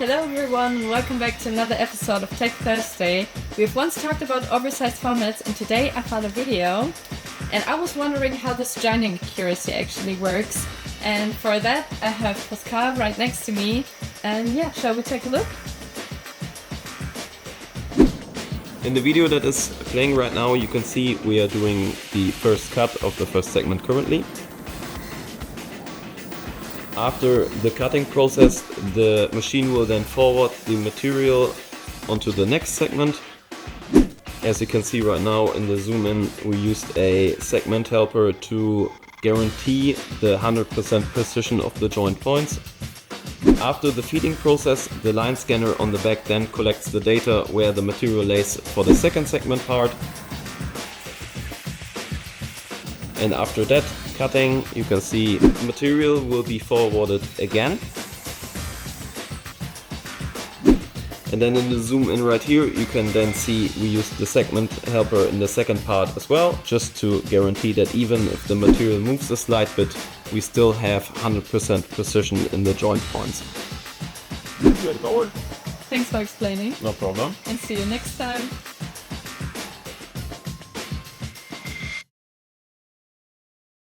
Hello everyone, welcome back to another episode of TechThursday. We've once talked about oversized formats and today I found a video and I was wondering how this joining accuracy actually works. And for that I have Pascal right next to me and yeah, shall we take a look? In the video that is playing right now, you can see we are doing the first cut of the first segment currently. After the cutting process, the machine will then forward the material onto the next segment. As you can see right now in the zoom in, we used a segment helper to guarantee the 100% precision of the joint points. After the feeding process, the line scanner on the back then collects the data where the material lays for the second segment part. And after that cutting, you can see the material will be forwarded again. And then in the zoom in right here, you can then see we used the segment helper in the second part as well, just to guarantee that even if the material moves a slight bit, we still have 100% precision in the joint points. Thanks for explaining. No problem. And see you next time.